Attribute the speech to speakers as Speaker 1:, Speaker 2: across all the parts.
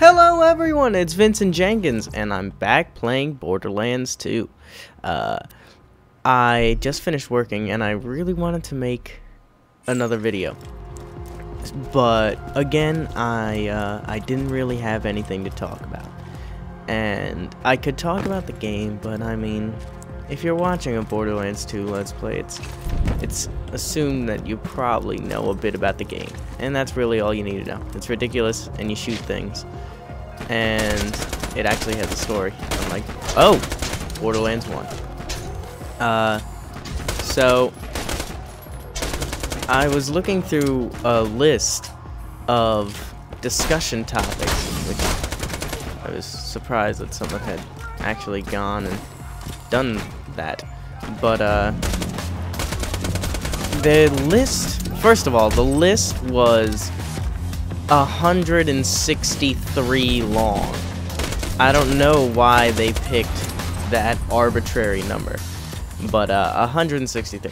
Speaker 1: Hello everyone, it's Vincent Jenkins, and I'm back playing Borderlands 2. I just finished working, and I really wanted to make another video. But, again, I didn't really have anything to talk about. And I could talk about the game, but I mean, if you're watching a Borderlands 2 Let's Play, it's assumed that you probably know a bit about the game. And that's really all you need to know. It's ridiculous, and you shoot things. And it actually has a story. I'm like, oh, Borderlands 1. So I was looking through a list of discussion topics, which I was surprised that someone had actually gone and done that. But the list, first of all, the list was 163 long. I don't know why they picked that arbitrary number, but 163.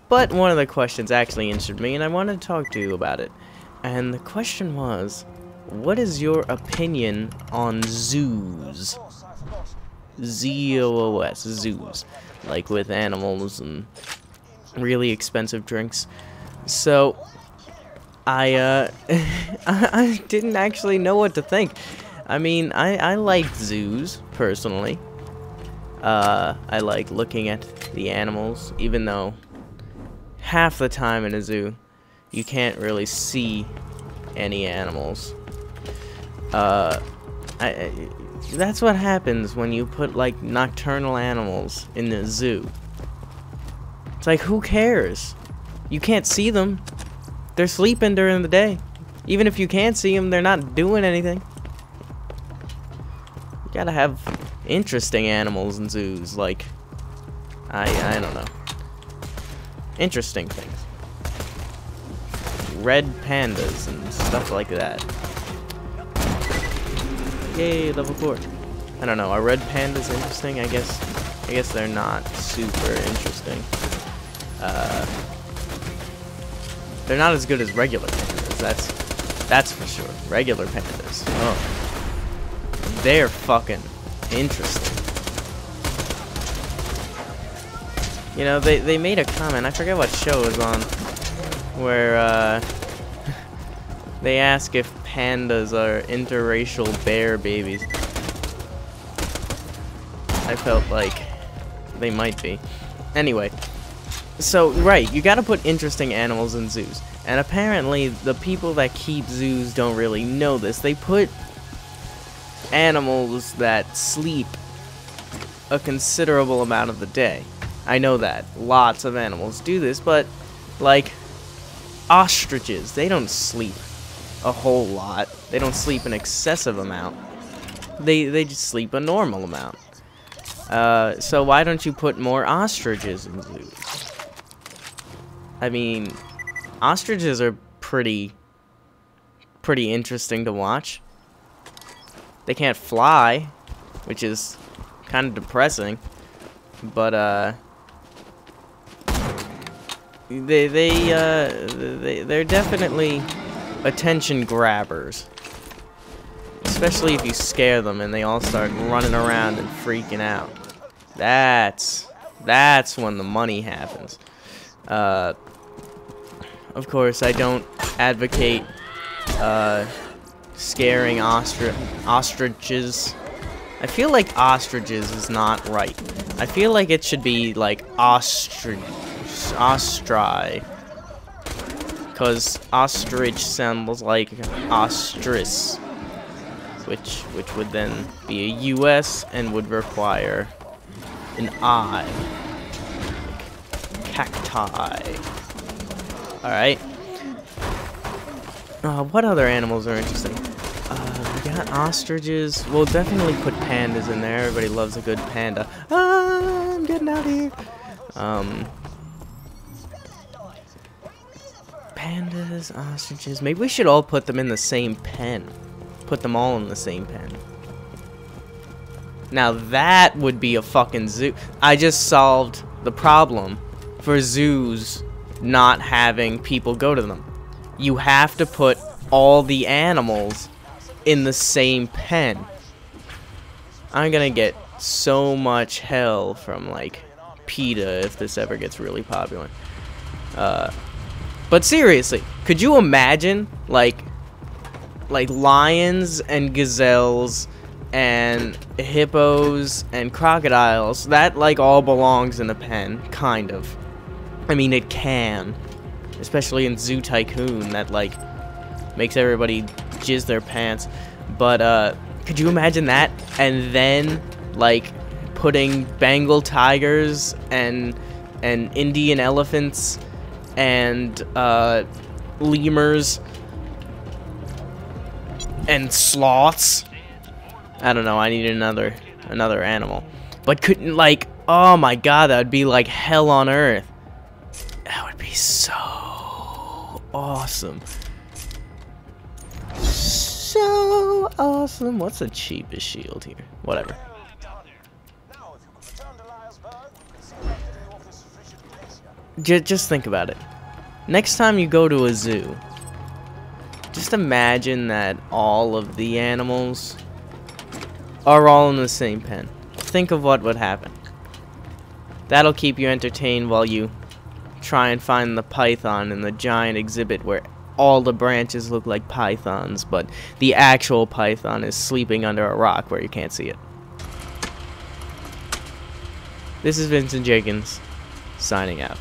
Speaker 1: But one of the questions actually interested me, and I wanted to talk to you about it. And the question was, what is your opinion on zoos? Z-O-O-S, zoos. Like with animals and really expensive drinks. So I didn't actually know what to think. I mean, I like zoos, personally. I like looking at the animals, even though half the time in a zoo, you can't really see any animals. That's what happens when you put, like, nocturnal animals in the zoo. It's like, who cares? You can't see them. They're sleeping during the day. Even if you can't see them, they're not doing anything. You gotta have interesting animals in zoos, like, I don't know. Interesting things. Red pandas and stuff like that. Yay, level 4. I don't know, are red pandas interesting? I guess they're not super interesting. They're not as good as regular pandas, that's for sure. Regular pandas, oh, they're fucking interesting. You know, they made a comment, I forget what show it was on, where they ask if pandas are interracial bear babies. I felt like they might be. Anyway. So, right, you gotta put interesting animals in zoos. And apparently, the people that keep zoos don't really know this. They put animals that sleep a considerable amount of the day. I know that. Lots of animals do this, but, like, ostriches, they don't sleep a whole lot. They don't sleep an excessive amount. They just sleep a normal amount. So why don't you put more ostriches in zoos? I mean, ostriches are pretty interesting to watch. They can't fly, which is kind of depressing, but they're definitely attention grabbers, especially if you scare them and they all start running around and freaking out. That's when the money happens. Of course, I don't advocate scaring ostriches. I feel like ostriches is not right. I feel like it should be like ostri, because ostrich sounds like ostrich, which would then be a US and would require an I. Cacti. Alright. What other animals are interesting? We got ostriches. We'll definitely put pandas in there. Everybody loves a good panda. Ah, I'm getting out of here. Pandas, ostriches. Maybe we should all put them in the same pen. Put them all in the same pen. Now that would be a fucking zoo. I just solved the problem for zoos not having people go to them. You have to put all the animals in the same pen. I'm gonna get so much hell from, like, PETA if this ever gets really popular. But seriously, could you imagine, like lions and gazelles and hippos and crocodiles, that, like, all belongs in a pen, kind of. I mean, it can. Especially in Zoo Tycoon, that, like, makes everybody jizz their pants. But, could you imagine that? And then, like, putting Bengal tigers and Indian elephants and lemurs and sloths. I don't know, I need another animal. But couldn't, like, oh my god, that would be like hell on earth. That would be so awesome. So awesome. What's the cheapest shield here? Whatever. Just think about it. Next time you go to a zoo, just imagine that all of the animals are all in the same pen. Think of what would happen. That'll keep you entertained while you try and find the python in the giant exhibit where all the branches look like pythons, but the actual python is sleeping under a rock where you can't see it. This is Vincent Jenkins, signing out.